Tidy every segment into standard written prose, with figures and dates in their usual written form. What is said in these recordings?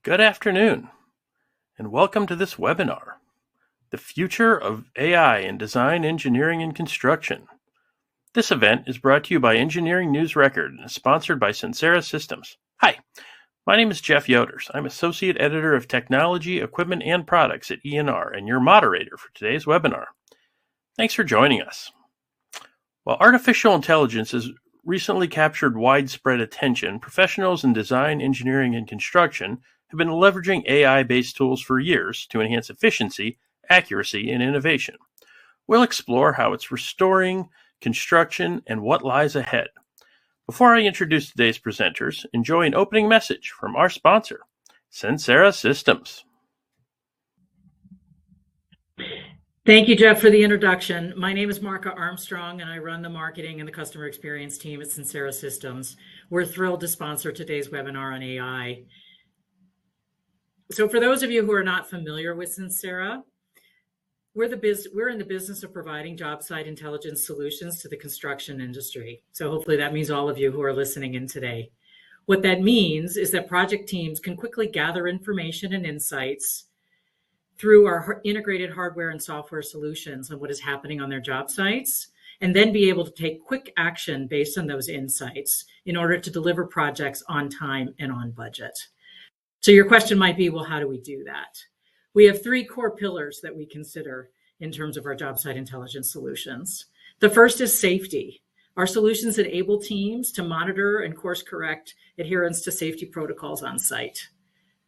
Good afternoon, and welcome to this webinar, The Future of AI in Design, Engineering, and Construction. This event is brought to you by Engineering News Record and is sponsored by Sincera Systems. Hi, my name is Jeff Yoders. I'm Associate Editor of Technology, Equipment, and Products at ENR, and your moderator for today's webinar. Thanks for joining us. While artificial intelligence has recently captured widespread attention, professionals in design, engineering, and construction have been leveraging AI-based tools for years to enhance efficiency, accuracy, and innovation. We'll explore how it's restoring construction and what lies ahead. Before I introduce today's presenters, enjoy an opening message from our sponsor, Sincera Systems. Thank you, Jeff, for the introduction. My name is Marka Armstrong, and I run the marketing and the customer experience team at Sincera Systems. We're thrilled to sponsor today's webinar on AI. So for those of you who are not familiar with Sincera, we're in the business of providing job site intelligence solutions to the construction industry. So hopefully that means all of you who are listening in today. What that means is that project teams can quickly gather information and insights through our integrated hardware and software solutions on what is happening on their job sites, and then be able to take quick action based on those insights in order to deliver projects on time and on budget. So your question might be, well, how do we do that? We have three core pillars that we consider in terms of our job site intelligence solutions. The first is safety. Our solutions enable teams to monitor and course correct adherence to safety protocols on site.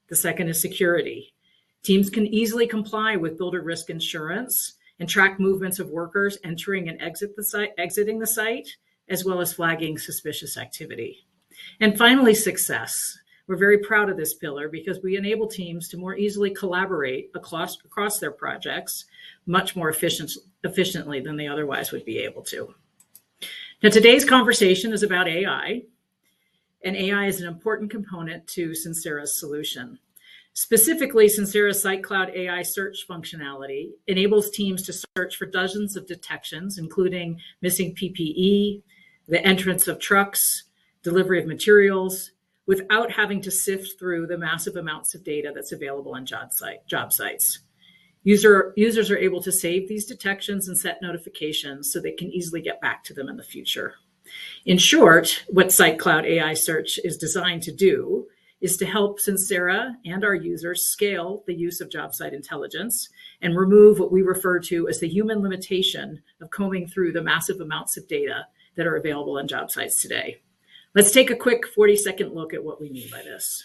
The second is security. Teams can easily comply with builder risk insurance and track movements of workers entering and exiting the site, as well as flagging suspicious activity. And finally, success. We're very proud of this pillar because we enable teams to more easily collaborate across their projects much more efficiently than they otherwise would be able to. Now, today's conversation is about AI, and AI is an important component to Sincera's solution. Specifically, Sincera's SiteCloud AI search functionality enables teams to search for dozens of detections, including missing PPE, the entrance of trucks, delivery of materials, without having to sift through the massive amounts of data that's available on job sites. Users are able to save these detections and set notifications so they can easily get back to them in the future. In short, what SiteCloud AI Search is designed to do is to help Sincera and our users scale the use of job site intelligence and remove what we refer to as the human limitation of combing through the massive amounts of data that are available on job sites today. Let's take a quick 40-second look at what we mean by this.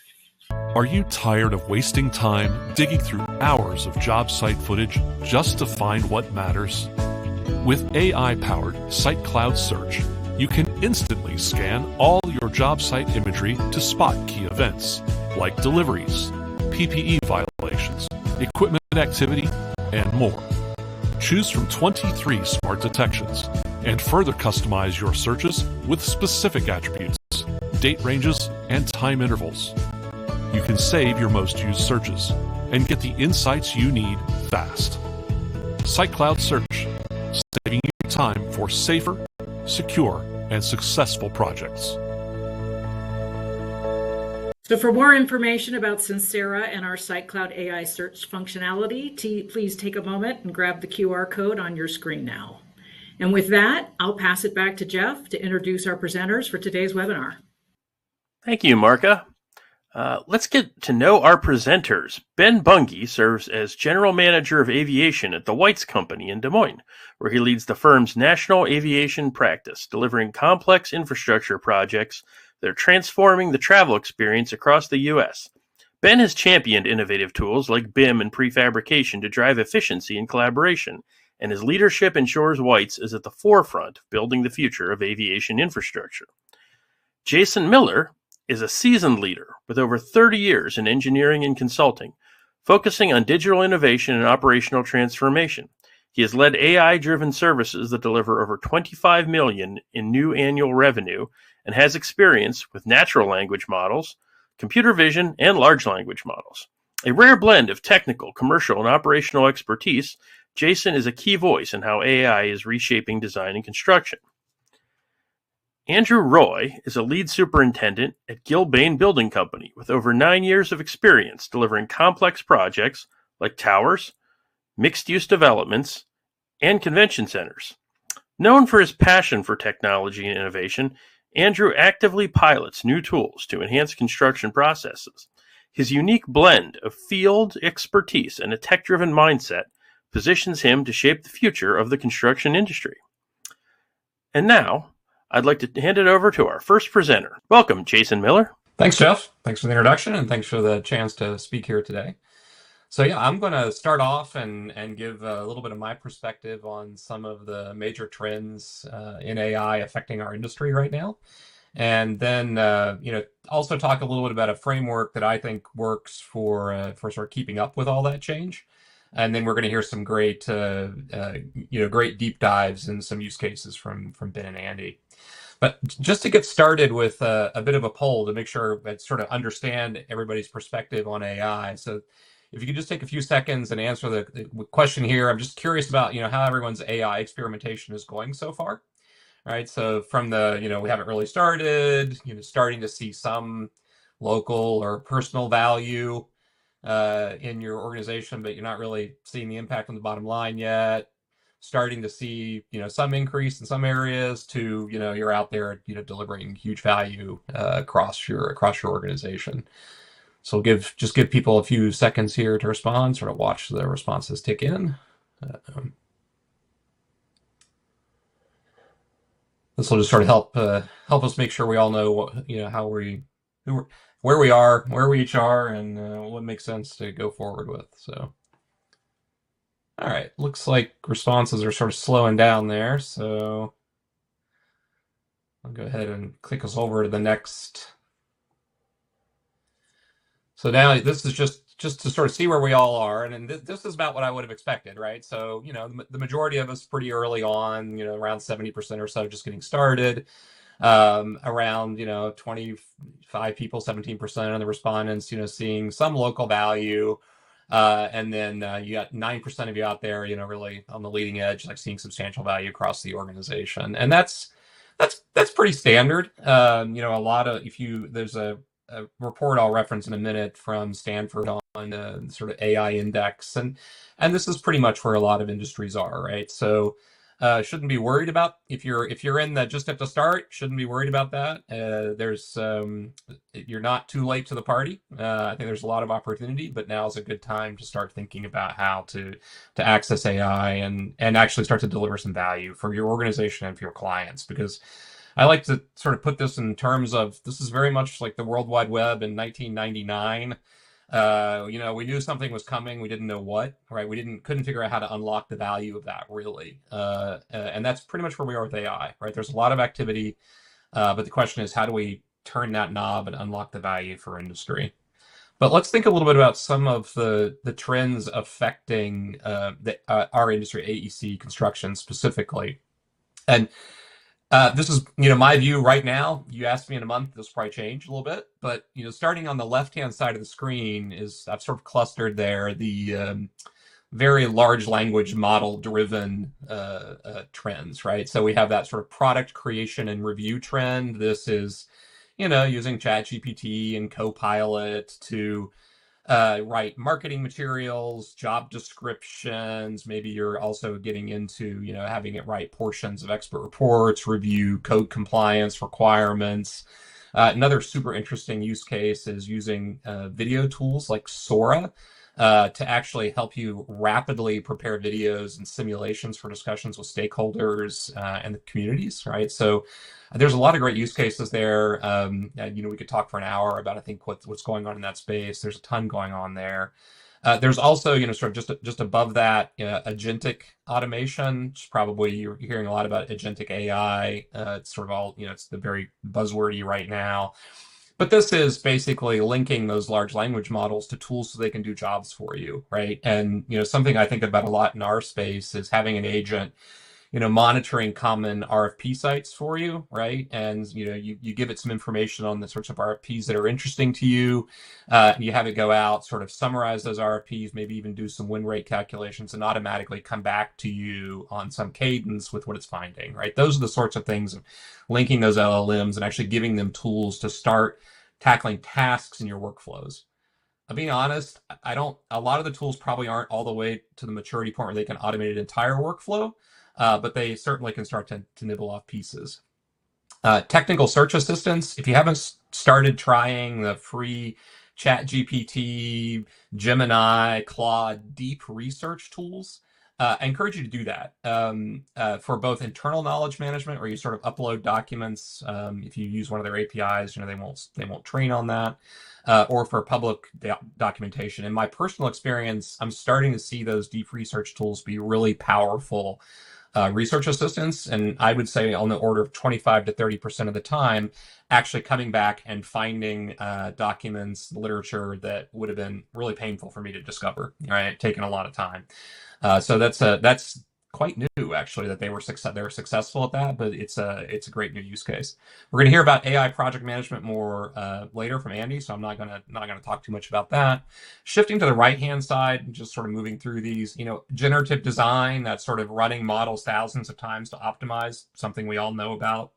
Are you tired of wasting time digging through hours of job site footage just to find what matters? With AI-powered SiteCloud Search, you can instantly scan all your job site imagery to spot key events like deliveries, PPE violations, equipment activity, and more. Choose from 23 smart detections and further customize your searches with specific attributes, date ranges, and time intervals. You can save your most used searches and get the insights you need fast. SiteCloud Search, saving you time for safer, secure, and successful projects. So for more information about Sincera and our SiteCloud AI search functionality, please take a moment and grab the QR code on your screen now. And with that, I'll pass it back to Jeff to introduce our presenters for today's webinar. Thank you, Marka. Let's get to know our presenters. Ben Bunge serves as General Manager of Aviation at the Weitz Company in Des Moines, where he leads the firm's national aviation practice, delivering complex infrastructure projects that are transforming the travel experience across the U.S. Ben has championed innovative tools like BIM and prefabrication to drive efficiency and collaboration, and his leadership ensures Weitz is at the forefront of building the future of aviation infrastructure. Jason Miller is a seasoned leader with over 30 years in engineering and consulting, focusing on digital innovation and operational transformation. He has led AI-driven services that deliver over $25 million in new annual revenue and has experience with natural language models, computer vision, and large language models. A rare blend of technical, commercial, and operational expertise, Jason is a key voice in how AI is reshaping design and construction. Andrew Roy is a lead superintendent at Gilbane Building Company with over 9 years of experience delivering complex projects like towers, mixed-use developments, and convention centers. Known for his passion for technology and innovation, Andrew actively pilots new tools to enhance construction processes. His unique blend of field expertise and a tech-driven mindset positions him to shape the future of the construction industry. And now, I'd like to hand it over to our first presenter. Welcome, Jason Miller. Thanks, Jeff. Thanks for the introduction, and thanks for the chance to speak here today. So yeah, I'm going to start off and give a little bit of my perspective on some of the major trends in AI affecting our industry right now. And then, also talk a little bit about a framework that I think works for sort of keeping up with all that change. And then we're going to hear some great, great deep dives and some use cases from Ben and Andy. But just to get started with a bit of a poll to make sure I sort of understand everybody's perspective on AI. So if you could just take a few seconds and answer the question here. I'm just curious about, how everyone's AI experimentation is going so far. All right. So from the, we haven't really started, starting to see some local or personal value in your organization, but you're not really seeing the impact on the bottom line yet. Starting to see, some increase in some areas to, you're out there, delivering huge value across your organization. So just give people a few seconds here to respond, sort of watch the responses tick in. This will just sort of help us make sure we all know what, where we are, where we each are, and what makes sense to go forward with. So. All right, looks like responses are sort of slowing down there, so I'll go ahead and click us over to the next. So now this is just to sort of see where we all are, and this is about what I would have expected, right? So, the majority of us pretty early on, around 70% or so just getting started, around, 25 people, 17% of the respondents, seeing some local value. And then you got 9% of you out there, really on the leading edge, like seeing substantial value across the organization, and that's pretty standard. A lot of there's a report I'll reference in a minute from Stanford on the sort of AI index, and this is pretty much where a lot of industries are, right? So. Shouldn't be worried about if you're in that just at the start. Shouldn't be worried about that. You're not too late to the party. I think there's a lot of opportunity, but now is a good time to start thinking about how to access AI and actually start to deliver some value for your organization and for your clients. Because I like to sort of put this in terms of this is very much like the World Wide Web in 1999. We knew something was coming. We didn't know what, right? Couldn't figure out how to unlock the value of that really. And that's pretty much where we are with AI, right? There's a lot of activity, but the question is, how do we turn that knob and unlock the value for industry? But let's think a little bit about some of the trends affecting our industry, AEC construction specifically. And this is, my view right now. You asked me in a month, this will probably change a little bit. But, starting on the left-hand side of the screen I've sort of clustered there the very large language model-driven trends, right? So we have that sort of product creation and review trend. This is, using ChatGPT and Copilot to write marketing materials, job descriptions. Maybe you're also getting into, having it write portions of expert reports, review code compliance requirements. Another super interesting use case is using video tools like Sora to actually help you rapidly prepare videos and simulations for discussions with stakeholders and the communities, right? So there's a lot of great use cases there. We could talk for an hour about, I think, what's going on in that space. There's a ton going on there. There's also, sort of just above that, agentic automation. It's probably you're hearing a lot about agentic AI. It's sort of all, it's the very buzzwordy right now. But this is basically linking those large language models to tools so they can do jobs for you, right? And something I think about a lot in our space is having an agent monitoring common RFP sites for you, right? And you give it some information on the sorts of RFPs that are interesting to you. You have it go out, sort of summarize those RFPs, maybe even do some win rate calculations, and automatically come back to you on some cadence with what it's finding, right? Those are the sorts of things of linking those LLMs and actually giving them tools to start tackling tasks in your workflows. I'll be honest, a lot of the tools probably aren't all the way to the maturity point where they can automate an entire workflow, but they certainly can start to nibble off pieces. Technical search assistance, if you haven't started trying the free ChatGPT, Gemini, Claude deep research tools, I encourage you to do that for both internal knowledge management, where you sort of upload documents. If you use one of their APIs, they won't train on that, or for public documentation. In my personal experience, I'm starting to see those deep research tools be really powerful research assistants, and I would say on the order of 25 to 30% of the time, actually coming back and finding documents, literature that would have been really painful for me to discover, right? Taking a lot of time. So that's quite new, actually, that they were successful at that, but it's a great new use case. We're going to hear about AI project management more later from Andy, so I'm not gonna talk too much about that. Shifting to the right hand side, just sort of moving through these, generative design, that's sort of running models thousands of times to optimize, something we all know about.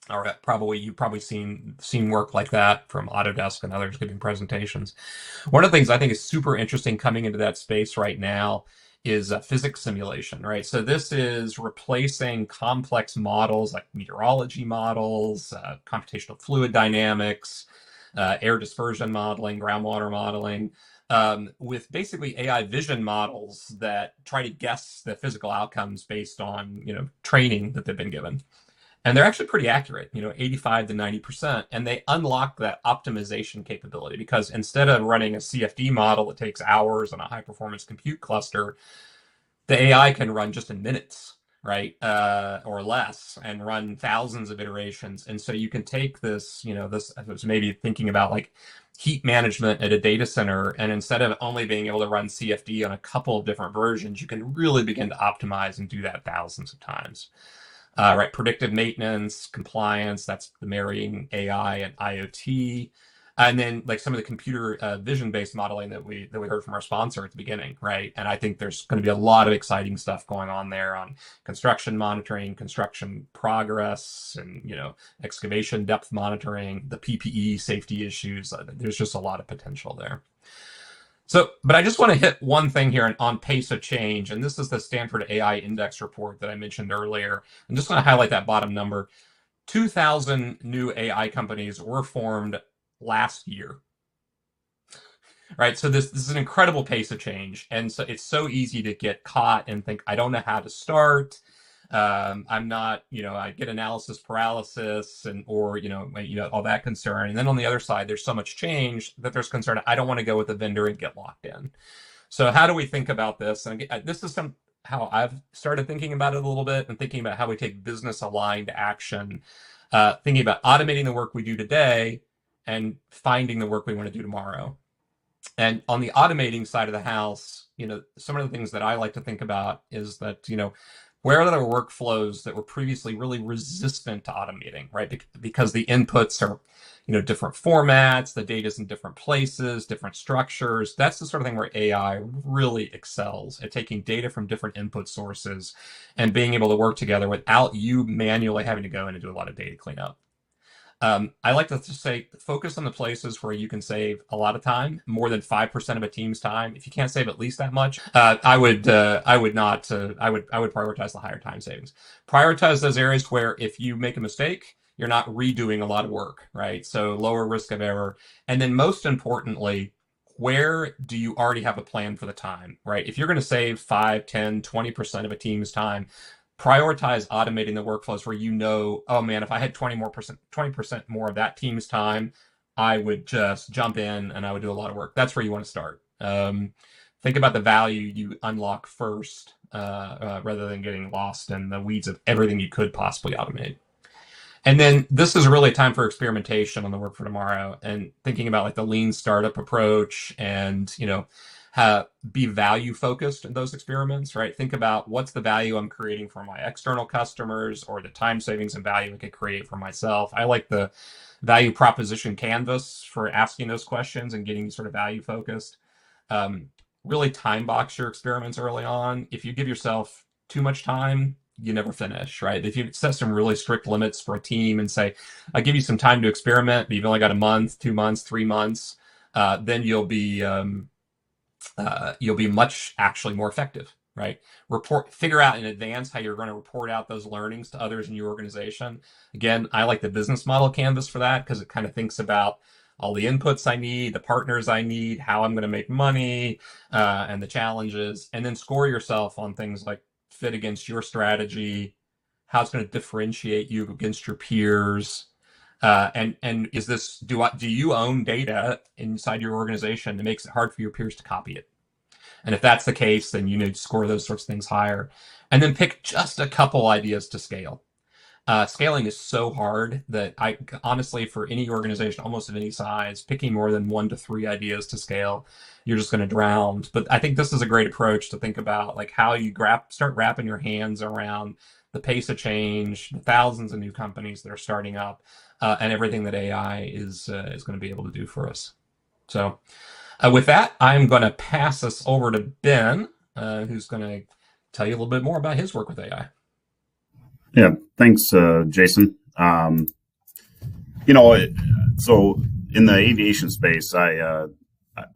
Or you've probably seen work like that from Autodesk and others giving presentations. One of the things I think is super interesting coming into that space right now is physics simulation, right? So this is replacing complex models like meteorology models, computational fluid dynamics, air dispersion modeling, groundwater modeling, with basically AI vision models that try to guess the physical outcomes based on training that they've been given. And they're actually pretty accurate, 85 to 90%. And they unlock that optimization capability, because instead of running a CFD model that takes hours on a high performance compute cluster, the AI can run just in minutes, right? Or less, and run thousands of iterations. And so you can take this, this, I was maybe thinking about like heat management at a data center, and instead of only being able to run CFD on a couple of different versions, you can really begin to optimize and do that thousands of times. Right, predictive maintenance, compliance, that's the marrying AI and IoT. And then like some of the computer vision-based modeling that we heard from our sponsor at the beginning, right? And I think there's going to be a lot of exciting stuff going on there on construction monitoring, construction progress, and excavation depth monitoring, the PPE safety issues. There's just a lot of potential there. So, but I just want to hit one thing here on pace of change, and this is the Stanford AI Index report that I mentioned earlier. I'm just going to highlight that bottom number. 2,000 new AI companies were formed last year, right? So this is an incredible pace of change, and so it's so easy to get caught and think, I don't know how to start. I'm not, I get analysis paralysis or all that concern. And then on the other side, there's so much change that there's concern. I don't want to go with a vendor and get locked in. So how do we think about this? And this is how I've started thinking about it a little bit, and thinking about how we take business aligned action, thinking about automating the work we do today and finding the work we want to do tomorrow. And on the automating side of the house, some of the things that I like to think about is that, where are there workflows that were previously really resistant to automating, right? Because the inputs are, different formats, the data's in different places, different structures. That's the sort of thing where AI really excels at taking data from different input sources and being able to work together without you manually having to go in and do a lot of data cleanup. I like to say, focus on the places where you can save a lot of time, more than 5% of a team's time. If you can't save at least that much, I would prioritize the higher time savings. Prioritize those areas where if you make a mistake, you're not redoing a lot of work, right? So lower risk of error. And then most importantly, where do you already have a plan for the time, right? If you're going to save 5, 10, 20% of a team's time, prioritize automating the workflows where oh man, if I had 20% more of that team's time, I would just jump in and I would do a lot of work. That's where you want to start. Think about the value you unlock first, rather than getting lost in the weeds of everything you could possibly automate. And then this is really a time for experimentation on the work for tomorrow, and thinking about like the lean startup approach, and be value focused in those experiments, right? Think about what's the value I'm creating for my external customers, or the time savings and value I could create for myself. I like the value proposition canvas for asking those questions and getting sort of value focused. Really time box your experiments early on. If you give yourself too much time, you never finish, right? If you set some really strict limits for a team and say, I'll give you some time to experiment, but you've only got a month, 2 months, 3 months, then you'll be much actually more effective, right? Figure out in advance how you're going to report out those learnings to others in your organization. Again, I like the business model canvas for that, because it kind of thinks about all the inputs I need, the partners I need, how I'm going to make money, and the challenges, and then score yourself on things like fit against your strategy, how it's going to differentiate you against your peers. And is this, do you own data inside your organization that makes it hard for your peers to copy it? And if that's the case, then you need to score those sorts of things higher. And then pick just a couple ideas to scale. Scaling is so hard that I honestly, for any organization, almost of any size, picking more than 1 to 3 ideas to scale, you're just going to drown. But I think this is a great approach to think about, like how you start wrapping your hands around the pace of change, the thousands of new companies that are starting up, and everything that AI is going to be able to do for us. So with that, I'm going to pass this over to Ben, who's going to tell you a little bit more about his work with AI. Yeah, thanks, Jason. So in the aviation space,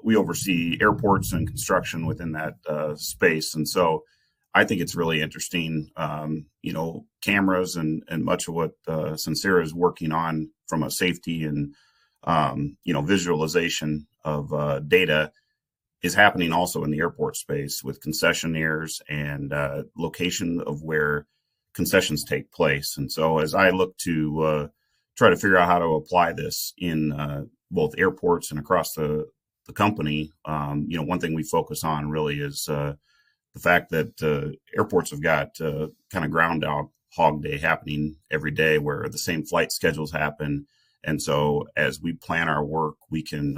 we oversee airports and construction within that space, and so I think it's really interesting. Cameras and much of what Sincera is working on from a safety and visualization of data is happening also in the airport space with concessionaires and location of where concessions take place. And so as I look to try to figure out how to apply this in both airports and across the company, one thing we focus on really is the fact that airports have got kind of Groundhog Day happening every day, where the same flight schedules happen. And so as we plan our work, we can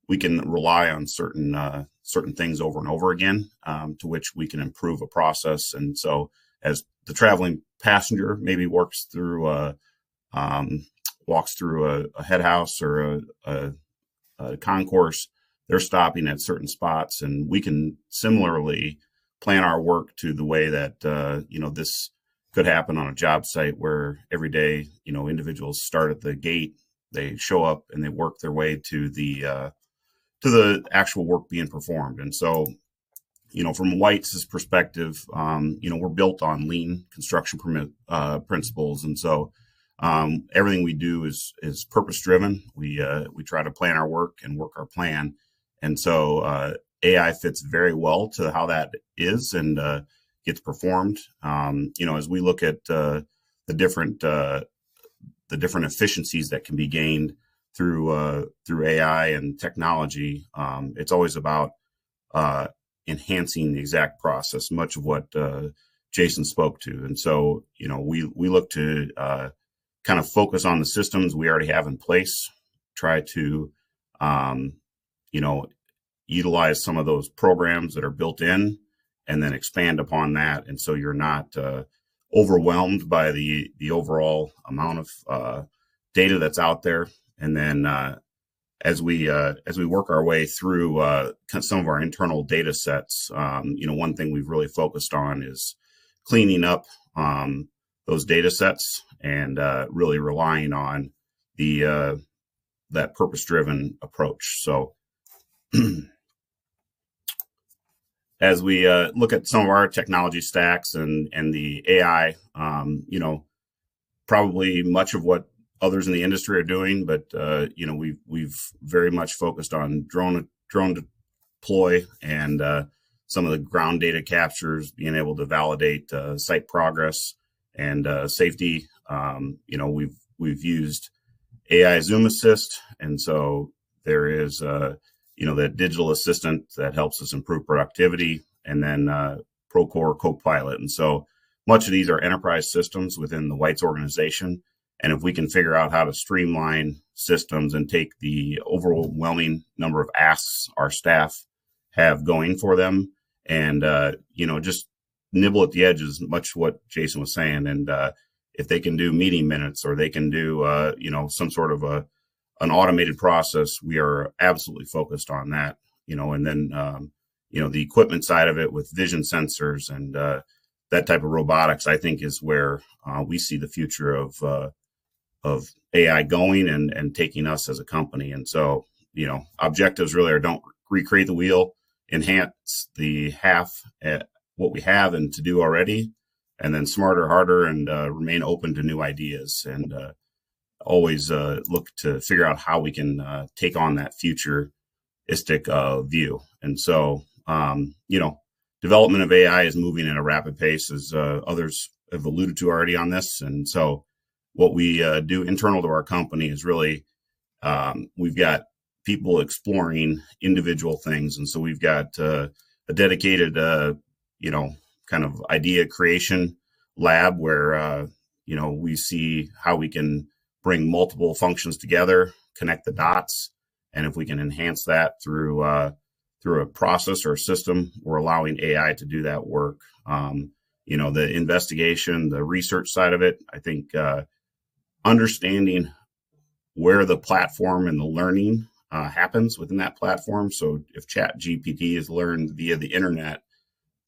rely on certain things over and over again, to which we can improve a process. And so as the traveling passenger maybe walks through a head house or a concourse, they're stopping at certain spots, and we can similarly plan our work to the way that this could happen on a job site, where every day individuals start at the gate, they show up, and they work their way to the actual work being performed. And so from White's perspective, we're built on lean construction principles. And so everything we do is purpose driven. We try to plan our work and work our plan. And so AI fits very well to how that is and gets performed. As we look at the different efficiencies that can be gained through AI and technology, it's always about enhancing the exact process, much of what Jason spoke to. And so, we look to kind of focus on the systems we already have in place, try to, utilize some of those programs that are built in, and then expand upon that. And so you're not overwhelmed by the overall amount of data that's out there. And then as we work our way through some of our internal data sets, one thing we've really focused on is cleaning up those data sets and really relying on that purpose-driven approach. So as we look at some of our technology stacks and the AI, probably much of what others in the industry are doing, but we've very much focused on drone deploy and some of the ground data captures, being able to validate site progress and safety. We've used AI Zoom Assist, and so there is that digital assistant that helps us improve productivity, and then Procore Copilot. And so much of these are enterprise systems within the White's organization. And if we can figure out how to streamline systems and take the overwhelming number of asks our staff have going for them, and just nibble at the edges, much what Jason was saying. And if they can do meeting minutes, or they can do some sort of an automated process, we are absolutely focused on that. And then the equipment side of it with vision sensors and that type of robotics, I think, is where we see the future of AI going and taking us as a company. And so, objectives really are don't recreate the wheel, enhance the half at what we have and to do already, and then smarter, harder, and remain open to new ideas, and always look to figure out how we can take on that futuristic view. And so, development of AI is moving at a rapid pace, as others have alluded to already on this. And so what we do internal to our company is really, we've got people exploring individual things. And so we've got a dedicated, kind of idea creation lab where, we see how we can bring multiple functions together, connect the dots. And if we can enhance that through a process or a system, we're allowing AI to do that work. The investigation, the research side of it, I think understanding where the platform and the learning happens within that platform. So if ChatGPT is learned via the internet,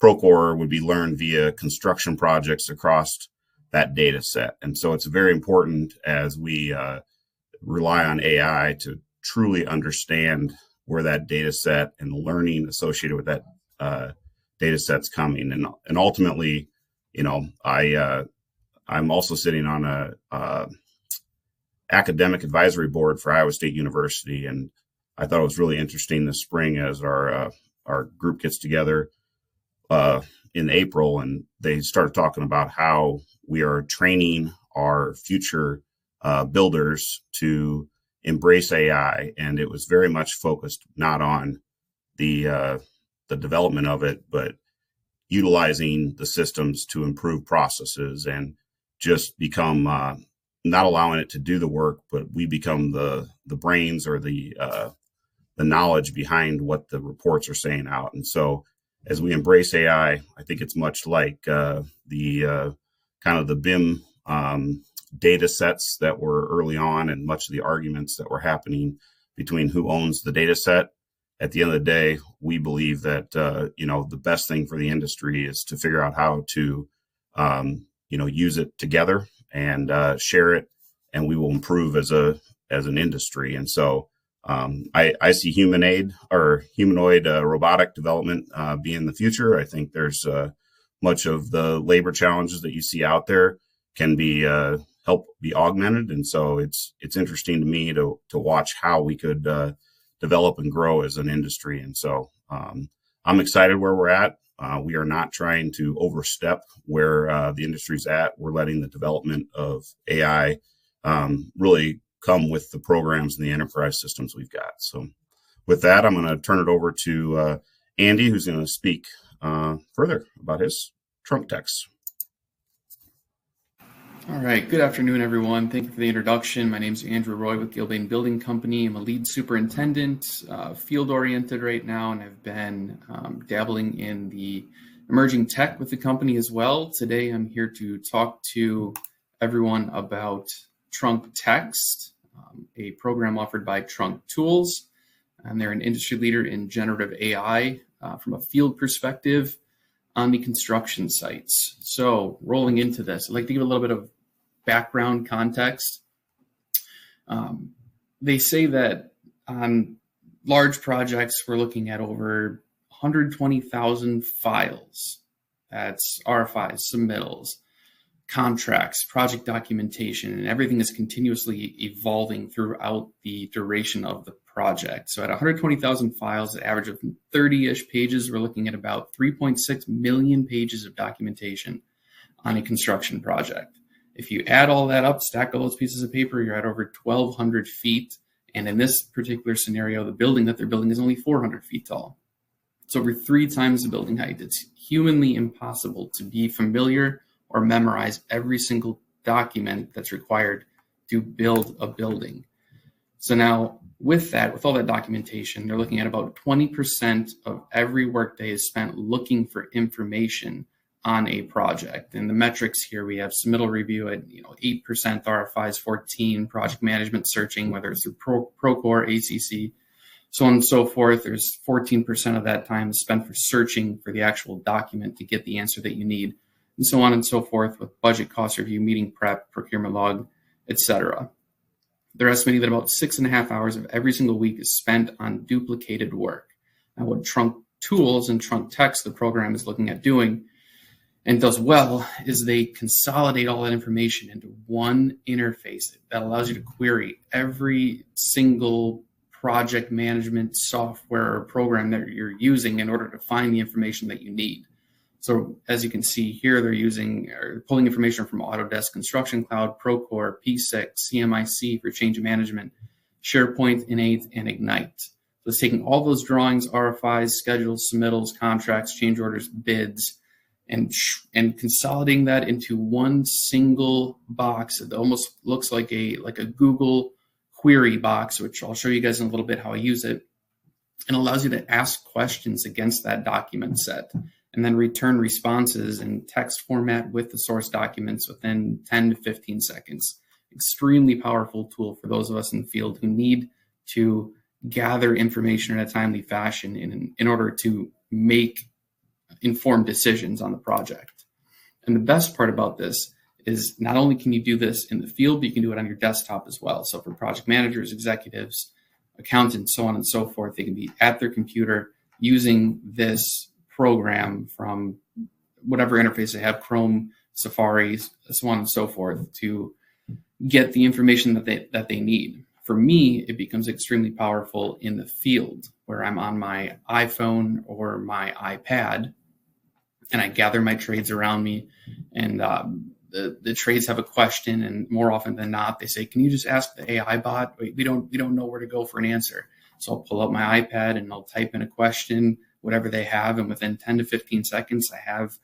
Procore would be learned via construction projects across that data set. And so it's very important, as we rely on AI, to truly understand where that data set and the learning associated with that data set's coming. And ultimately, I'm also sitting on a academic advisory board for Iowa State University, and I thought it was really interesting this spring as our group gets together in April, and they started talking about how we are training our future builders to embrace AI, and it was very much focused not on the development of it, but utilizing the systems to improve processes and just become not allowing it to do the work, but we become the brains or the knowledge behind what the reports are saying out. And so, as we embrace AI, I think it's much like the kind of the BIM data sets that were early on, and much of the arguments that were happening between who owns the data set. At the end of the day, we believe that the best thing for the industry is to figure out how to use it together and share it, and we will improve as an industry. And so I see humanoid robotic development being the future. I think there's much of the labor challenges that you see out there can be help be augmented, and so it's interesting to me to watch how we could develop and grow as an industry. And so I'm excited where we're at. We are not trying to overstep where the industry's at. We're letting the development of AI really come with the programs and the enterprise systems we've got. So with that, I'm going to turn it over to Andy, who's going to speak further about his trunk techs. All right. Good afternoon, everyone. Thank you for the introduction. My name is Andrew Roy with Gilbane Building Company. I'm a lead superintendent, field-oriented right now, and I've been dabbling in the emerging tech with the company as well. Today, I'm here to talk to everyone about Trunk Text, a program offered by Trunk Tools, and they're an industry leader in generative AI from a field perspective on the construction sites. So rolling into this, I'd like to give a little bit of background context. They say that on large projects, we're looking at over 120,000 files. That's RFIs, submittals, contracts, project documentation, and everything is continuously evolving throughout the duration of the project. So at 120,000 files, an average of 30-ish pages, we're looking at about 3.6 million pages of documentation on a construction project. If you add all that up, stack all those pieces of paper, you're at over 1,200 feet. And in this particular scenario, the building that they're building is only 400 feet tall. It's over 3 times the building height. It's humanly impossible to be familiar or memorize every single document that's required to build a building. So now with that, with all that documentation, they're looking at about 20% of every workday is spent looking for information on a project. And the metrics here, we have submittal review at 8%, RFIs 14, project management searching, whether it's through Procore, ACC, so on and so forth. There's 14% of that time is spent for searching for the actual document to get the answer that you need, and so on and so forth, with budget, cost review, meeting prep, procurement log, etc. They're estimating that about 6.5 hours of every single week is spent on duplicated work. Now, what Trunk Tools and Trunk Text, the program, is looking at doing and does well is they consolidate all that information into one interface that allows you to query every single project management software or program that you're using in order to find the information that you need. So as you can see here, they're pulling information from Autodesk Construction Cloud, Procore, P6, CMIC for change management, SharePoint, Innate, and Ignite. So it's taking all those drawings, RFIs, schedules, submittals, contracts, change orders, bids, and consolidating that into one single box. It almost looks like a Google query box, which I'll show you guys in a little bit how I use it, and allows you to ask questions against that document set and then return responses in text format with the source documents within 10 to 15 seconds. Extremely powerful tool for those of us in the field who need to gather information in a timely fashion in order to make informed decisions on the project. And the best part about this is not only can you do this in the field, but you can do it on your desktop as well. So for project managers, executives, accountants, so on and so forth, they can be at their computer using this program from whatever interface they have, Chrome, Safari, so on and so forth, to get the information that they need. For me, it becomes extremely powerful in the field where I'm on my iPhone or my iPad and I gather my trades around me, and the trades have a question, and more often than not, they say, "Can you just ask the AI bot? We don't know where to go for an answer." So I'll pull up my iPad and I'll type in a question, whatever they have, and within 10 to 15 seconds, I have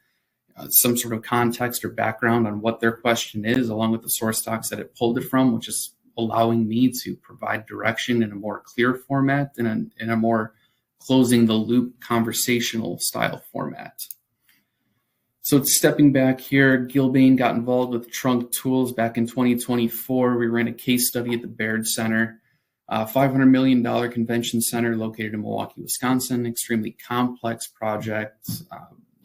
some sort of context or background on what their question is, along with the source docs that it pulled it from, which is allowing me to provide direction in a more clear format and in a more closing the loop conversational style format. So stepping back here, Gilbane got involved with Trunk Tools back in 2024. We ran a case study at the Baird Center, $500 million convention center located in Milwaukee, Wisconsin. Extremely complex project,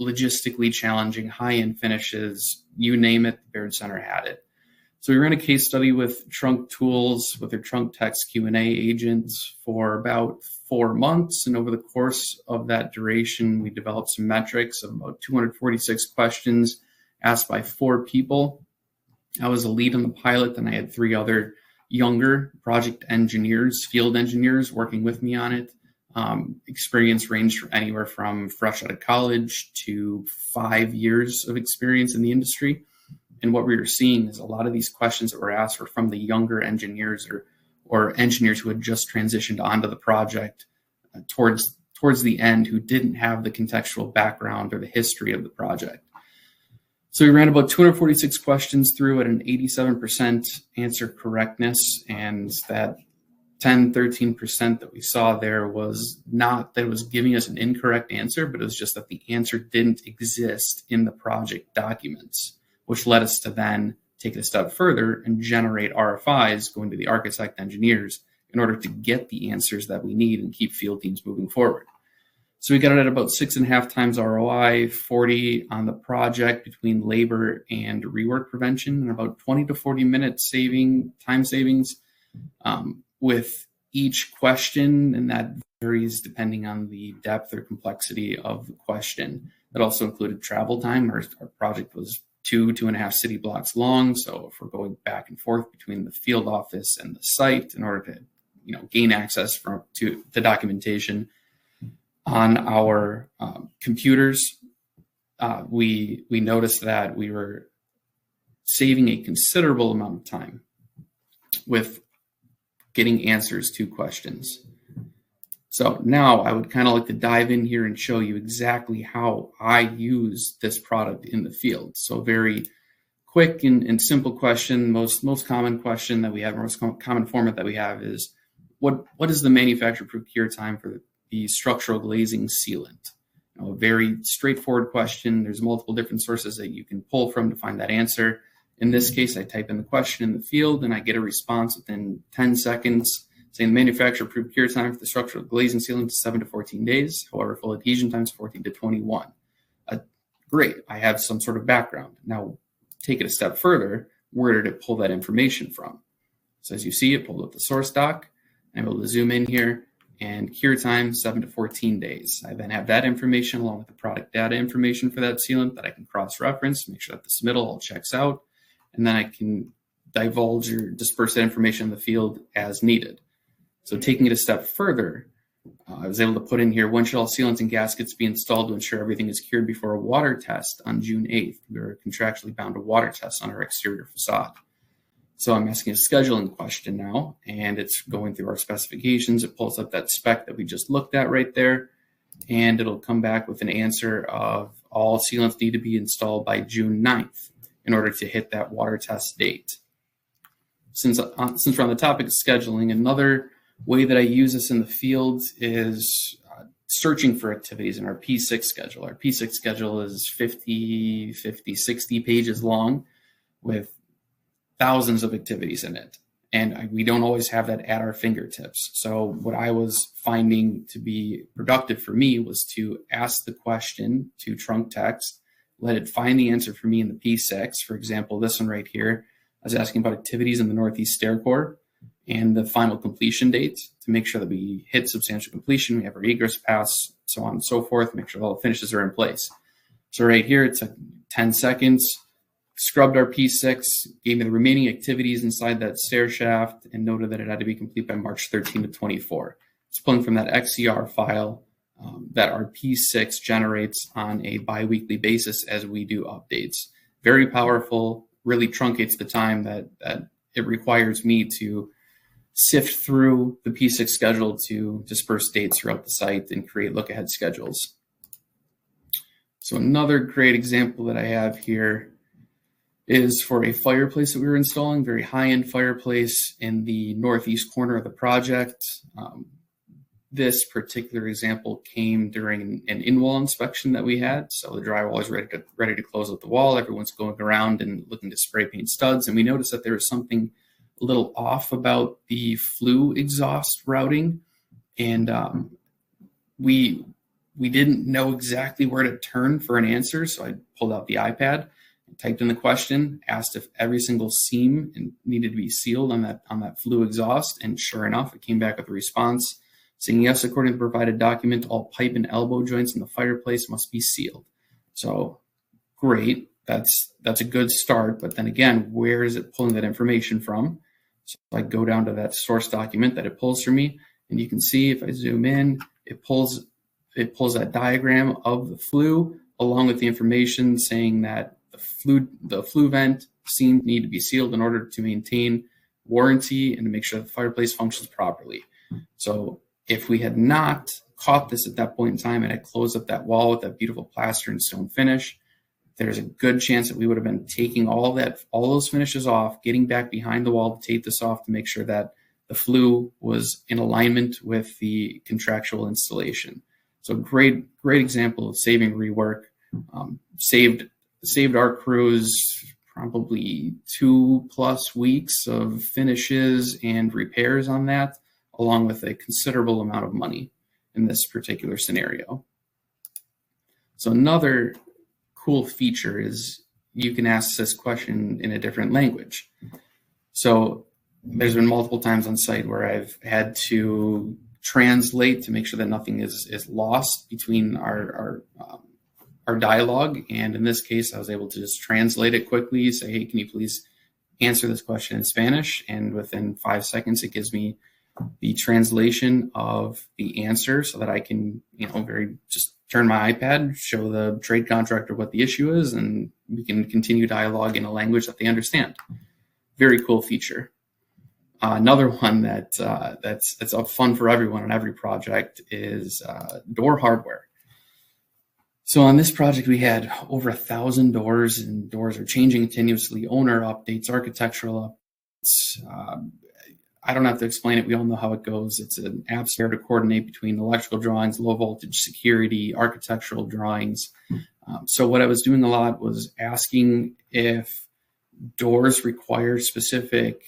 logistically challenging, high-end finishes, you name it, the Baird Center had it. So we ran a case study with Trunk Tools with their Trunk Text Q&A agents for about 4 months. And over the course of that duration, we developed some metrics of about 246 questions asked by 4 people. I was a lead on the pilot, and I had 3 other younger project engineers, field engineers working with me on it. Experience ranged from anywhere from fresh out of college to 5 years of experience in the industry. And what we were seeing is a lot of these questions that were asked were from the younger engineers or engineers who had just transitioned onto the project towards the end, who didn't have the contextual background or the history of the project. So we ran about 246 questions through at an 87% answer correctness, and that 13% that we saw there was not that it was giving us an incorrect answer, but it was just that the answer didn't exist in the project documents, which led us to then take it a step further and generate RFIs going to the architect engineers in order to get the answers that we need and keep field teams moving forward. So we got it at about 6.5 times ROI, 40 on the project between labor and rework prevention, and about 20 to 40 minutes time savings with each question, and that varies depending on the depth or complexity of the question. That also included travel time. Our project was 2.5 city blocks long. So if we're going back and forth between the field office and the site in order to, gain access to the documentation on our computers, we noticed that we were saving a considerable amount of time with getting answers to questions. So now I would kind of like to dive in here and show you exactly how I use this product in the field. So very quick and simple question. Most common question that we have, most common format that we have is, what is the manufacturer procure time for the structural glazing sealant? A very straightforward question. There's multiple different sources that you can pull from to find that answer. In this case, I type in the question in the field and I get a response within 10 seconds saying the manufacturer procure time for the structural glazing sealant is 7 to 14 days. However, full adhesion time is 14 to 21. Great, I have some sort of background. Now, take it a step further. Where did it pull that information from? So as you see, it pulled up the source doc. I'm able to zoom in here and cure time 7 to 14 days. I then have that information along with the product data information for that sealant that I can cross-reference, make sure that the submittal all checks out, and then I can divulge or disperse that information in the field as needed. So taking it a step further, I was able to put in here, when should all sealants and gaskets be installed to ensure everything is cured before a water test on June 8th? We are contractually bound to water tests on our exterior facade. So I'm asking a scheduling question now, and it's going through our specifications. It pulls up that spec that we just looked at right there, and it'll come back with an answer of all sealants need to be installed by June 9th in order to hit that water test date. Since we're on the topic of scheduling, another way that I use this in the field is searching for activities in our P6 schedule. Our P6 schedule is 50, 60 pages long with thousands of activities in it. And we don't always have that at our fingertips. So what I was finding to be productive for me was to ask the question to trunk text, let it find the answer for me in the P6. For example, this one right here, I was asking about activities in the Northeast Stair Core and the final completion date to make sure that we hit substantial completion. We have our egress pass, so on and so forth, make sure all the finishes are in place. So right here, it took 10 seconds, scrubbed our P6, gave me the remaining activities inside that stair shaft, and noted that it had to be complete by March 13 to 24. It's pulling from that XCR file that our P6 generates on a biweekly basis as we do updates. Very powerful, really truncates the time that it requires me to sift through the P6 schedule to disperse dates throughout the site and create look-ahead schedules. So another great example that I have here is for a fireplace that we were installing, very high-end fireplace in the northeast corner of the project. This particular example came during an in-wall inspection that we had. So the drywall is ready to close up the wall. Everyone's going around and looking to spray paint studs. And we noticed that there was something a little off about the flue exhaust routing. And we didn't know exactly where to turn for an answer. So I pulled out the iPad, typed in the question, asked if every single seam needed to be sealed on that flue exhaust. And sure enough, it came back with a response saying, yes, according to the provided document, all pipe and elbow joints in the fireplace must be sealed. So great, that's a good start. But then again, where is it pulling that information from? So I go down to that source document that it pulls for me, and you can see if I zoom in, it pulls that diagram of the flue along with the information saying that the flue vent seams need to be sealed in order to maintain warranty and to make sure the fireplace functions properly. So if we had not caught this at that point in time and had closed up that wall with that beautiful plaster and stone finish, there's a good chance that we would have been taking all those finishes off, getting back behind the wall to tape this off to make sure that the flue was in alignment with the contractual installation. So great example of saving rework. Saved our crews probably 2+ weeks of finishes and repairs on that, along with a considerable amount of money in this particular scenario. So another cool feature is you can ask this question in a different language. So there's been multiple times on site where I've had to translate to make sure that nothing is lost between our dialogue. And in this case, I was able to just translate it quickly, say, hey, can you please answer this question in Spanish? And within 5 seconds, it gives me the translation of the answer so that I can, just turn my iPad, show the trade contractor what the issue is, and we can continue dialogue in a language that they understand. Very cool feature. Another one that's fun for everyone on every project is door hardware. So on this project, we had over 1,000 doors, and doors are changing continuously. Owner updates, architectural updates. I don't have to explain it. We all know how it goes. It's an app here to coordinate between electrical drawings, low voltage security, architectural drawings. So what I was doing a lot was asking if doors require specific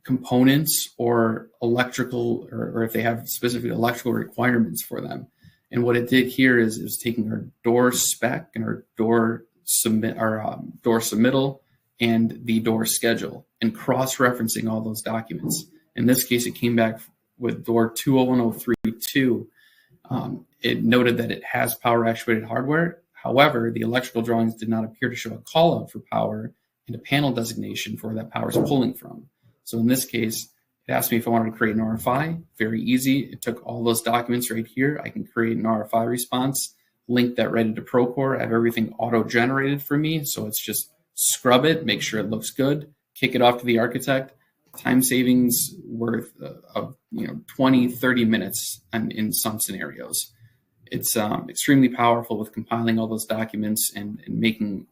components or electrical, or if they have specific electrical requirements for them. And what it did here is it was taking our door spec and our door submittal and the door schedule and cross-referencing all those documents. In this case, it came back with door 201032. It noted that it has power actuated hardware. However, the electrical drawings did not appear to show a call out for power and a panel designation for where that power is pulling from. So in this case, it asked me if I wanted to create an RFI. Very easy. It took all those documents right here. I can create an RFI response, link that right into Procore, have everything auto-generated for me. So it's just scrub it, make sure it looks good, kick it off to the architect. Time savings worth of 20, 30 minutes in some scenarios. It's extremely powerful with compiling all those documents and making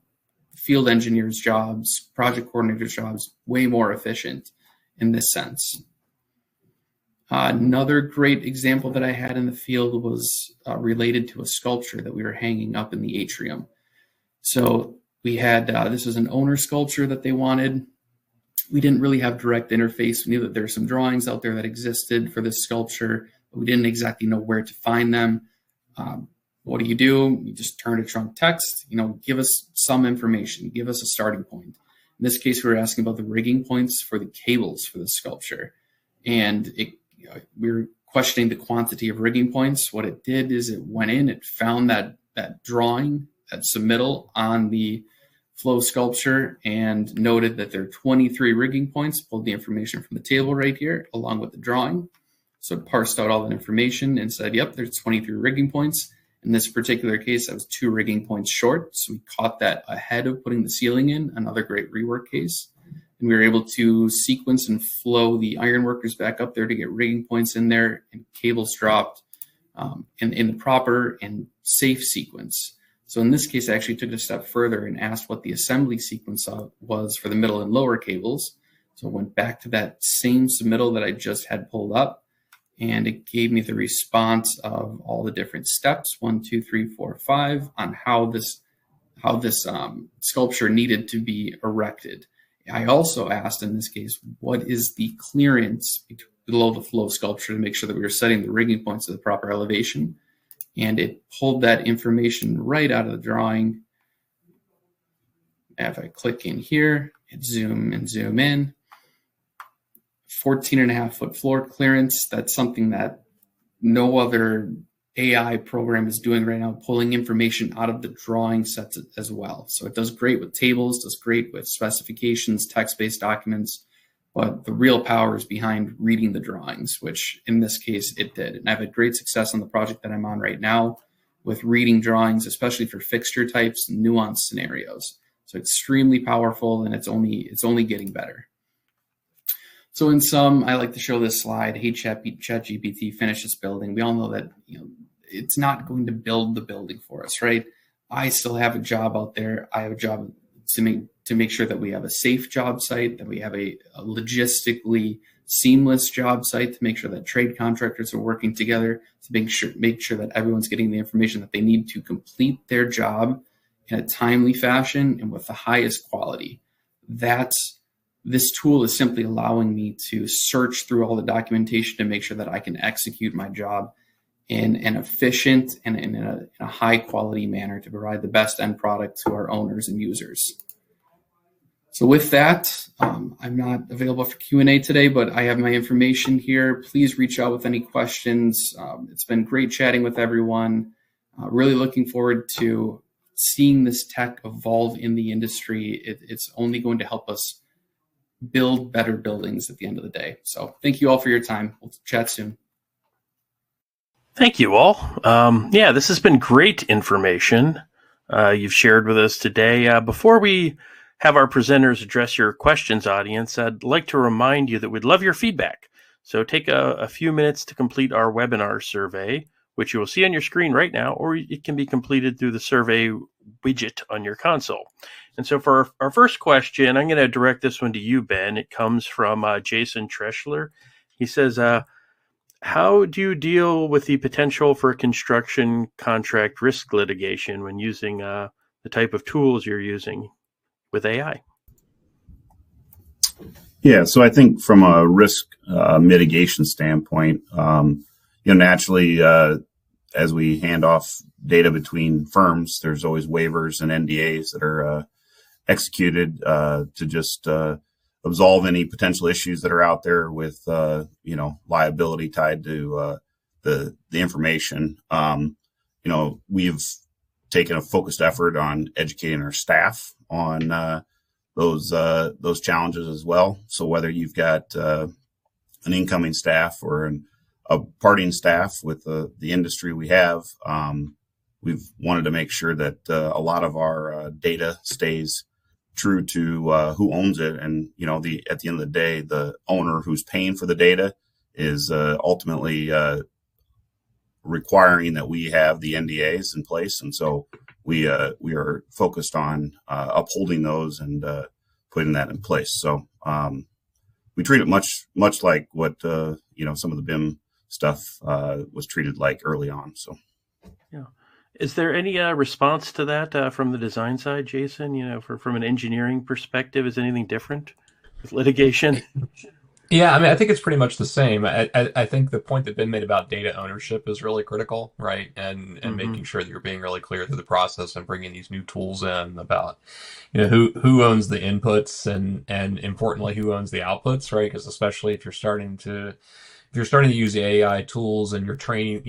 field engineers' jobs, project coordinators' jobs way more efficient in this sense. Another great example that I had in the field was related to a sculpture that we were hanging up in the atrium. So we had, this was an owner sculpture that they wanted. We didn't really have direct interface. We knew that there were some drawings out there that existed for this sculpture, but we didn't exactly know where to find them. What do? You just turn to trunk text, give us some information, give us a starting point. In this case, we were asking about the rigging points for the cables for the sculpture. And we were questioning the quantity of rigging points. What it did is it went in, it found that drawing, that submittal on the flow sculpture, and noted that there are 23 rigging points, pulled the information from the table right here, along with the drawing. So it parsed out all that information and said, yep, there's 23 rigging points. In this particular case, I was 2 rigging points short. So we caught that ahead of putting the ceiling in, another great rework case. And we were able to sequence and flow the iron workers back up there to get rigging points in there and cables dropped in the proper and safe sequence. So in this case, I actually took it a step further and asked what the assembly sequence was for the middle and lower cables. So I went back to that same submittal that I just had pulled up, and it gave me the response of all the different steps, 1, 2, 3, 4, 5, on how this sculpture needed to be erected. I also asked in this case, what is the clearance below the flow sculpture to make sure that we were setting the rigging points to the proper elevation. And it pulled that information right out of the drawing. If I click in here, hit zoom and zoom in, 14.5 foot floor clearance. That's something that no other AI program is doing right now, pulling information out of the drawing sets as well. So it does great with tables, does great with specifications, text-based documents, but the real power is behind reading the drawings, which in this case it did. And I've had great success on the project that I'm on right now with reading drawings, especially for fixture types and nuanced scenarios. So extremely powerful, and it's only getting better. So in sum, I like to show this slide. Hey, ChatGPT, finish this building. We all know that it's not going to build the building for us, right? I still have a job out there. I have a job to make sure that we have a safe job site, that we have a logistically seamless job site, to make sure that trade contractors are working together, to make sure that everyone's getting the information that they need to complete their job in a timely fashion and with the highest quality. This tool is simply allowing me to search through all the documentation to make sure that I can execute my job in an efficient and in a high quality manner to provide the best end product to our owners and users. So with that, I'm not available for Q&A today, but I have my information here. Please reach out with any questions. It's been great chatting with everyone. Really looking forward to seeing this tech evolve in the industry. It's only going to help us build better buildings at the end of the day. So thank you all for your time. We'll chat soon. Thank you all. This has been great information you've shared with us today. Before we have our presenters address your questions, audience, I'd like to remind you that we'd love your feedback. So take a few minutes to complete our webinar survey, which you will see on your screen right now, or it can be completed through the survey widget on your console. And so for our first question, I'm going to direct this one to you, Ben. It comes from Jason Treschler. He says, how do you deal with the potential for construction contract risk litigation when using the type of tools you're using with AI? Yeah, so I think from a risk mitigation standpoint, naturally, as we hand off data between firms, there's always waivers and NDAs that are executed to just absolve any potential issues that are out there with liability tied to the information. We've taken a focused effort on educating our staff on those challenges as well. So whether you've got an incoming staff or a parting staff with the industry we have, we've wanted to make sure that a lot of our data stays true to who owns it. And, at the end of the day, the owner who's paying for the data is ultimately requiring that we have the NDAs in place. And so we are focused on upholding those and putting that in place. So we treat it much like what some of the BIM stuff was treated like early on. So yeah, is there any response to that from the design side, Jason? From an engineering perspective, is anything different with litigation? Yeah, I think it's pretty much the same. I think the point that Ben made about data ownership is really critical, right? And making sure that you're being really clear through the process and bringing these new tools in about, who owns the inputs and importantly, who owns the outputs, right? Because especially if you're starting to use the AI tools and you're training,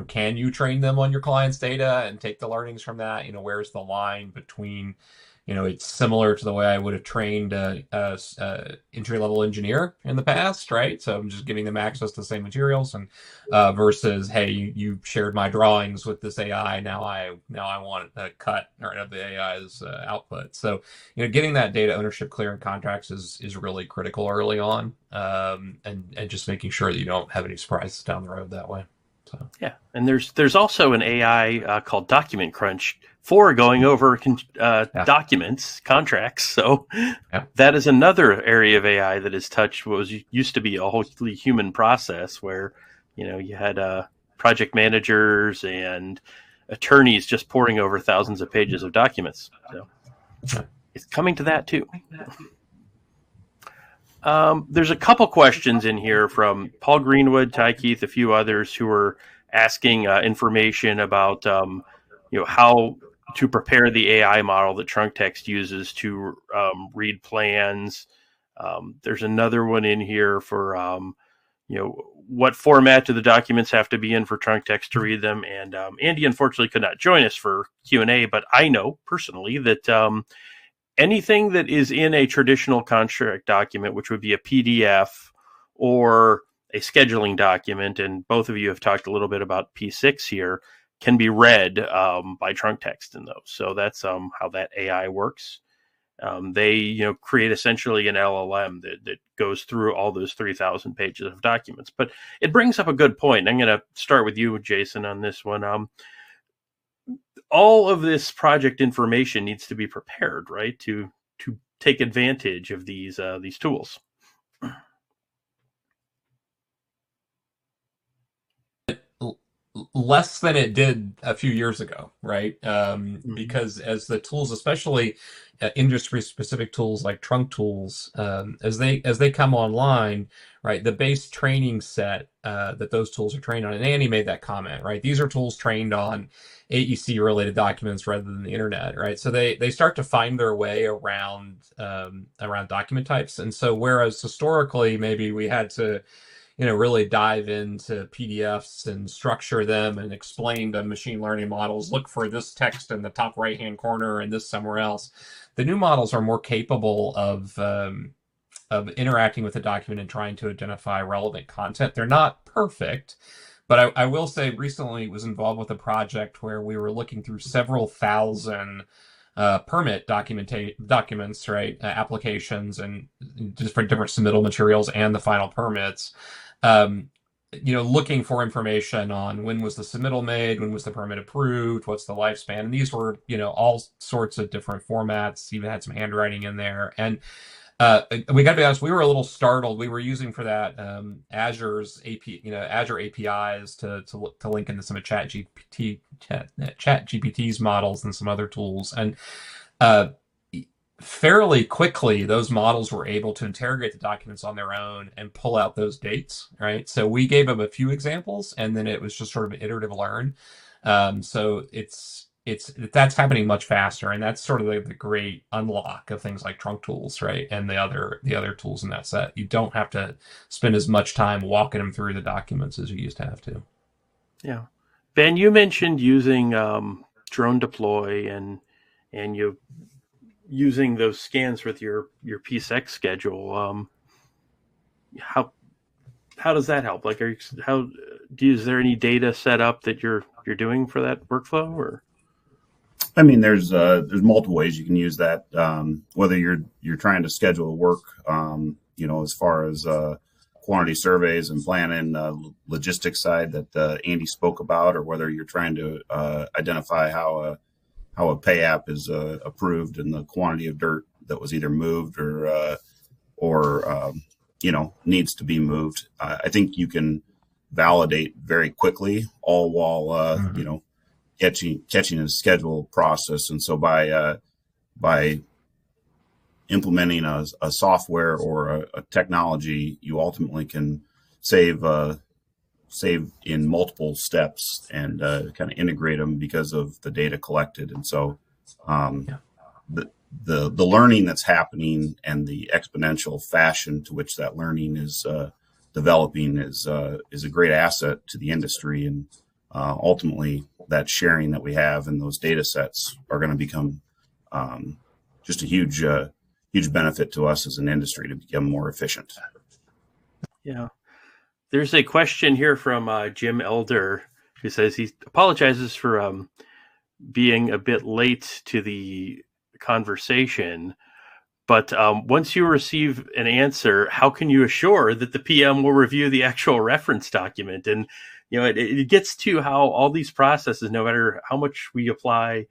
can you train them on your client's data and take the learnings from that? Where's the line between, it's similar to the way I would have trained a entry-level engineer in the past, right? So I'm just giving them access to the same materials and versus, hey, you shared my drawings with this AI. Now I want a cut of the AI's output. So, getting that data ownership clear in contracts is really critical early on, and just making sure that you don't have any surprises down the road that way. So. Yeah, and there's also an AI called Document Crunch for going over documents, contracts. So that is another area of AI that has touched what used to be a wholly human process where, you had project managers and attorneys just poring over thousands of pages of documents. So it's coming to that too. There's a couple questions in here from Paul Greenwood, Ty Keith, a few others who are asking information about how to prepare the AI model that TrunkText uses to read plans. There's another one in here for what format do the documents have to be in for TrunkText to read them? And Andy unfortunately could not join us for Q&A, but I know personally that anything that is in a traditional contract document, which would be a PDF or a scheduling document, and both of you have talked a little bit about P6 here, can be read by TrunkText in those. So that's how that AI works. They create essentially an LLM that goes through all those 3,000 pages of documents. But it brings up a good point. I'm going to start with you, Jason, on this one. All of this project information needs to be prepared, right, to take advantage of these tools. Less than it did a few years ago, right? Because as the tools, especially industry-specific tools like Trunk Tools, as they come online, right, the base training set that those tools are trained on, and Andy made that comment, right? These are tools trained on AEC-related documents rather than the internet, right? So they start to find their way around document types, and so whereas historically maybe we had to really dive into PDFs and structure them and explain to machine learning models, look for this text in the top right-hand corner and this somewhere else. The new models are more capable of interacting with the document and trying to identify relevant content. They're not perfect, but I will say recently was involved with a project where we were looking through several thousand permit documents, right? Applications and just for different submittal materials and the final permits. looking for information on when was the submittal made, when was the permit approved, what's the lifespan. And these were, all sorts of different formats, even had some handwriting in there. And we got to be honest, we were a little startled. We were using for that Azure's Azure APIs to link into some of ChatGPT's models and some other tools. And fairly quickly, those models were able to interrogate the documents on their own and pull out those dates, right? So we gave them a few examples, and then it was just sort of an iterative learn. So that's happening much faster, and that's sort of the great unlock of things like trunk tools, right? And the other tools in that set. You don't have to spend as much time walking them through the documents as you used to have to. Yeah, Ben, you mentioned using drone deploy and you using those scans with your PSEC schedule. How does that help? Like, is there any data set up that you're doing for that workflow, or? I mean, there's multiple ways you can use that. Whether you're trying to schedule work, as far as quantity surveys and planning, logistics side that Andy spoke about, or whether you're trying to identify how a pay app is approved and the quantity of dirt that was either moved or needs to be moved. I think you can validate very quickly, all while catching a schedule process. And so by implementing a software or a technology, you ultimately can save in multiple steps and kind of integrate them because of the data collected. And so the learning that's happening and the exponential fashion to which that learning is developing is a great asset to the industry. And ultimately, that sharing that we have in those data sets are going to become just a huge benefit to us as an industry to become more efficient. Yeah. There's a question here from Jim Elder, who says he apologizes for being a bit late to the conversation, but once you receive an answer, how can you assure that the PM will review the actual reference document? And it gets to how all these processes, no matter how much we apply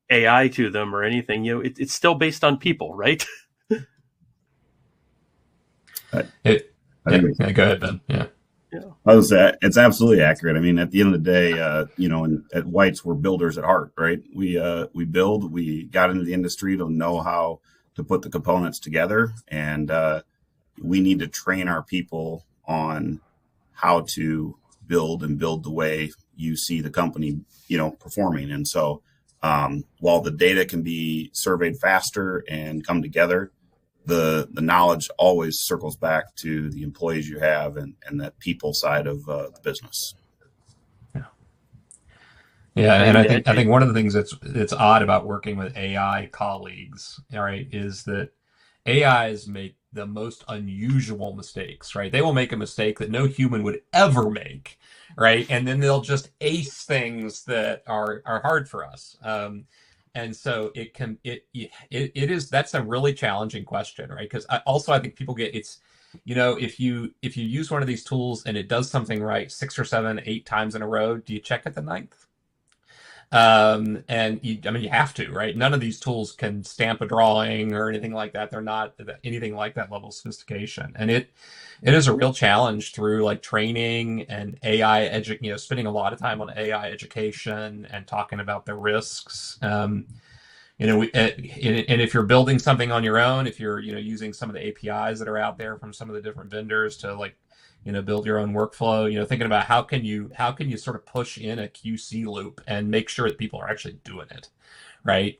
AI to them or anything, it's still based on people, right? Go ahead, Ben. Yeah. I was it's absolutely accurate. I mean, at the end of the day, at White's, we're builders at heart, right? We build. We got into the industry to know how to put the components together, and we need to train our people on how to build the way you see the company, performing. And so, while the data can be surveyed faster and come together, the knowledge always circles back to the employees you have and that people side of the business. Yeah, and I think one of the things that's odd about working with AI colleagues, all right, is that AIs make the most unusual mistakes, right? They will make a mistake that no human would ever make, right? And then they'll just ace things that are hard for us. And so that's a really challenging question, right? Because I think people get if you use one of these tools and it does something right 6 or 7, 8 times in a row, do you check it the 9th? And you have to, right? None of these tools can stamp a drawing or anything like that. They're not anything like that level of sophistication. And it is a real challenge through like training and AI spending a lot of time on AI education and talking about the risks. And if you're building something on your own, if you're, using some of the APIs that are out there from some of the different vendors to build your own workflow, thinking about how can you sort of push in a QC loop and make sure that people are actually doing it, right?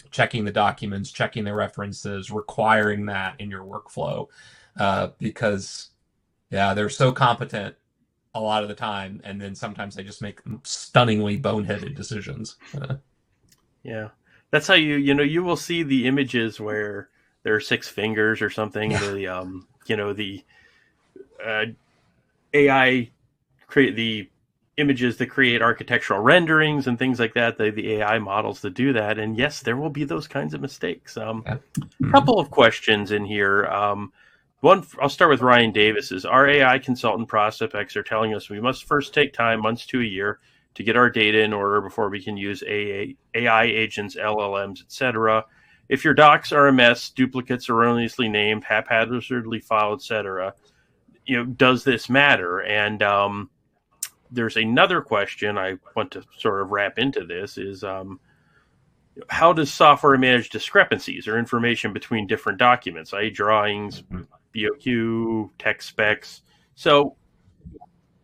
Checking the documents, checking the references, requiring that in your workflow, because they're so competent a lot of the time, and then sometimes they just make stunningly boneheaded decisions. Yeah, that's how you will see the images where there are 6 fingers or something. Yeah. The AI create the images that create architectural renderings and things like that. The AI models that do that, and yes, there will be those kinds of mistakes. A couple of questions in here. I'll start with Ryan Davis's. Our AI consultant prospects are telling us we must first take time, months to a year, to get our data in order before we can use AI agents, LLMs, etc. If your docs are a mess, duplicates erroneously named, haphazardly filed, etc., does this matter? And there's another question I want to sort of wrap into this is how does software manage discrepancies or information between different documents, i.e. drawings, BOQ, text specs? So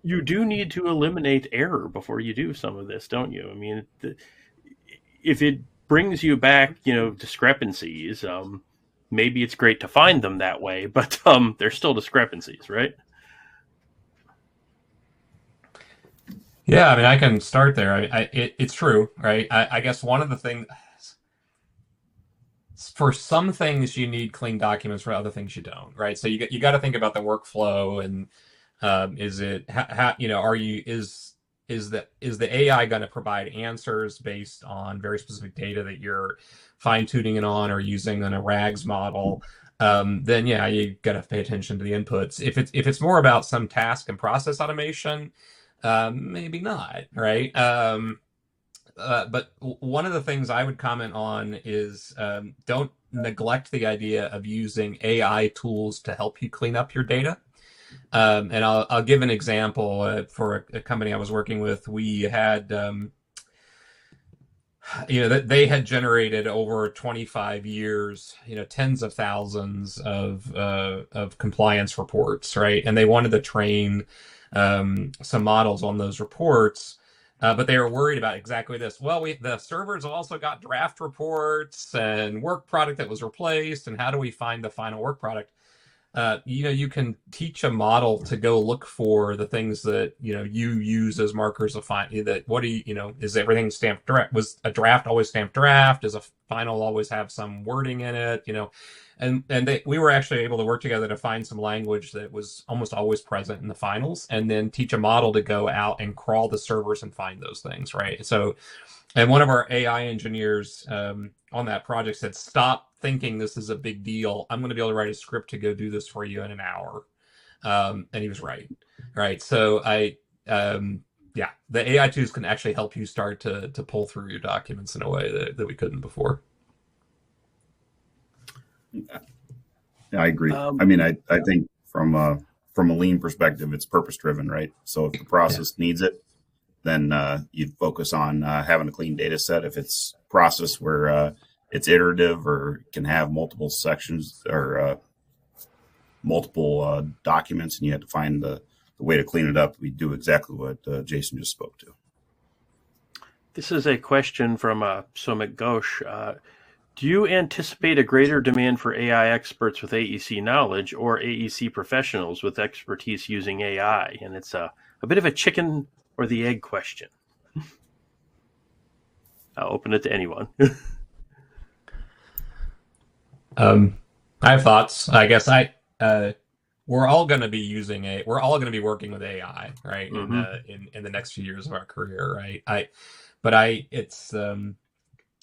you do need to eliminate error before you do some of this, don't you? I mean, if it brings you back, discrepancies, maybe it's great to find them that way, but there's still discrepancies, right? Yeah, I mean, I can start there. It's true, right? I guess one of the things, for some things you need clean documents, for other things you don't, right? So you got to think about the workflow, and is it is the AI going to provide answers based on very specific data that you're fine tuning it on or using in a RAGs model? Then yeah, you got to pay attention to the inputs. If it's more about some task and process automation, maybe not, right? But one of the things I would comment on is don't neglect the idea of using AI tools to help you clean up your data. And I'll give an example. For a company I was working with, we had, they had generated over 25 years, tens of thousands of compliance reports, right? And they wanted to train some models on those reports, but they were worried about exactly this. Well, the servers also got draft reports and work product that was replaced, and how do we find the final work product? You can teach a model to go look for the things that you use as markers of find that. What do is everything stamped draft? Was a draft always stamped draft? Does a final always have some wording in it? And we were actually able to work together to find some language that was almost always present in the finals, and then teach a model to go out and crawl the servers and find those things, right? So, and one of our AI engineers on that project said, "Stop thinking this is a big deal. I'm going to be able to write a script to go do this for you in an hour." And he was right. So the AI tools can actually help you start to pull through your documents in a way that we couldn't before. Yeah, I agree. I mean, I think from a lean perspective, it's purpose driven, right? So if the process needs it, then you focus on having a clean data set. If it's process where it's iterative or can have multiple sections or multiple documents, and you have to find the way to clean it up, we do exactly what Jason just spoke to. This is a question from Sumit Ghosh. Do you anticipate a greater demand for AI experts with AEC knowledge or AEC professionals with expertise using AI? And it's a bit of a chicken or the egg question. I'll open it to anyone. I have thoughts. I guess we're all going to be we're all going to be working with AI, right? Mm-hmm. In the next few years of our career, right? It's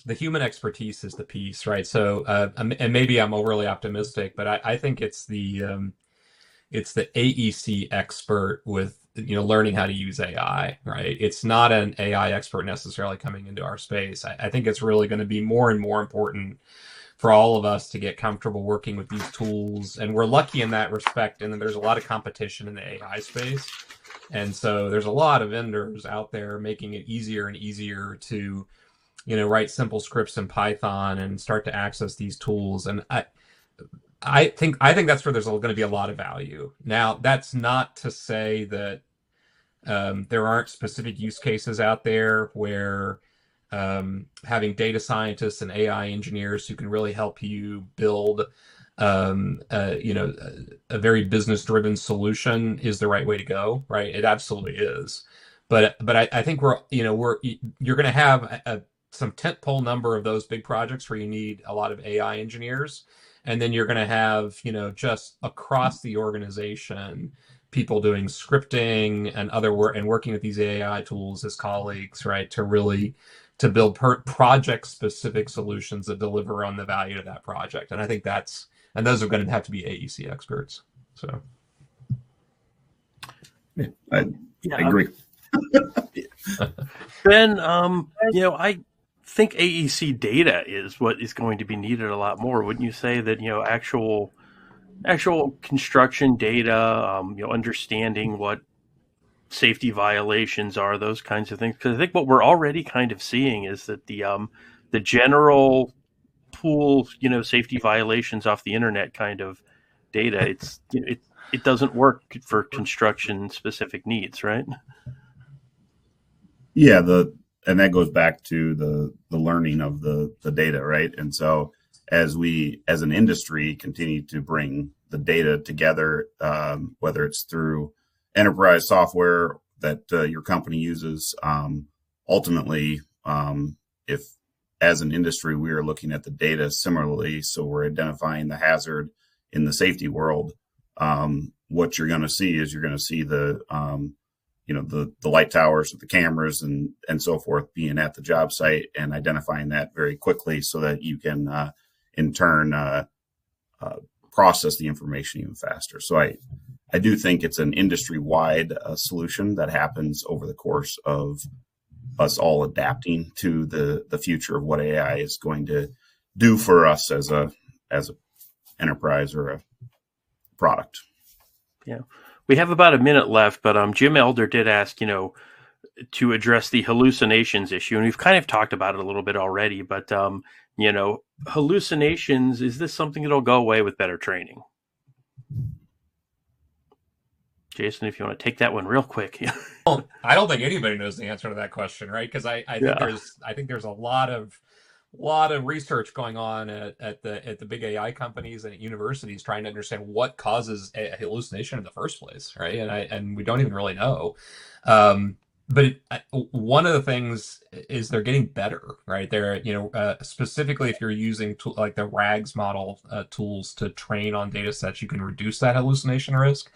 the human expertise is the piece, right? So, and maybe I'm overly optimistic, but I think it's the AEC expert with learning how to use AI, right? It's not an AI expert necessarily coming into our space. I think it's really going to be more and more important for all of us to get comfortable working with these tools, and we're lucky in that respect. And then there's a lot of competition in the AI space, and so there's a lot of vendors out there making it easier and easier to write simple scripts in Python and start to access these tools. And I think that's where there's going to be a lot of value. Now, that's not to say that there aren't specific use cases out there where having data scientists and AI engineers who can really help you build a very business-driven solution is the right way to go, right? It absolutely is. But I think you're going to have some tentpole number of those big projects where you need a lot of AI engineers, and then you're going to have just across the organization people doing scripting and other work and working with these AI tools as colleagues, right, to build project specific solutions that deliver on the value of that project. And I think that's And those are going to have to be AEC experts. So, I agree. Ben, I think AEC data is what is going to be needed a lot more. Wouldn't you say that, actual construction data, understanding what safety violations are, those kinds of things? Because I think what we're already kind of seeing is that the general pool, safety violations off the internet kind of data, it doesn't work for construction specific needs, right? Yeah, and that goes back to the learning of the data, right? And so as we, as an industry, continue to bring the data together, whether it's through enterprise software that your company uses, ultimately, if as an industry we are looking at the data similarly, so we're identifying the hazard in the safety world, what you're going to see is you're going to see the light towers with the cameras and so forth being at the job site and identifying that very quickly so that you can in turn process the information even faster. So I do think it's an industry-wide solution that happens over the course of us all adapting to the future of what AI is going to do for us as a enterprise or a product. Yeah. We have about a minute left, but Jim Elder did ask, to address the hallucinations issue, and we've kind of talked about it a little bit already, but, hallucinations, is this something that'll go away with better training? Jason, if you want to take that one real quick. Well, I don't think anybody knows the answer to that question, right? Because I think there's a lot of research going on at the big AI companies and at universities trying to understand what causes a hallucination in the first place, right? And we don't even really know. But one of the things is they're getting better, right? They're, specifically if you're using like the RAGS model tools to train on data sets, you can reduce that hallucination risk.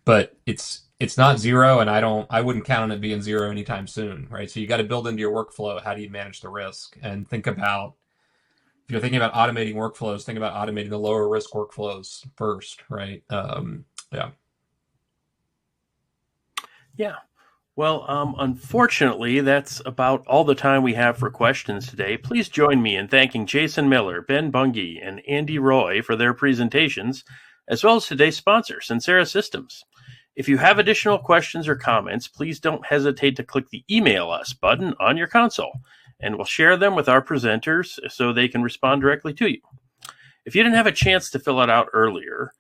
But it's not zero, and I wouldn't count on it being zero anytime soon, right? So you got to build into your workflow, how do you manage the risk? And think about, if you're thinking about automating workflows, think about automating the lower risk workflows first, right? Yeah. Well, unfortunately, that's about all the time we have for questions today. Please join me in thanking Jason Miller, Ben Bungie, and Andy Roy for their presentations, as well as today's sponsor, Sincera Systems. If you have additional questions or comments, please don't hesitate to click the Email Us button on your console, and we'll share them with our presenters so they can respond directly to you. If you didn't have a chance to fill it out earlier,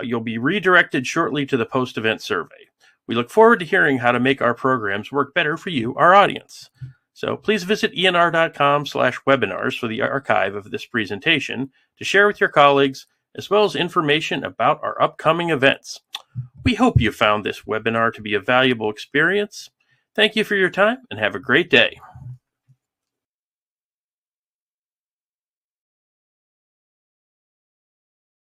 you'll be redirected shortly to the post-event survey. We look forward to hearing how to make our programs work better for you, our audience. So please visit enr.com/webinars for the archive of this presentation to share with your colleagues, as well as information about our upcoming events. We hope you found this webinar to be a valuable experience. Thank you for your time and have a great day.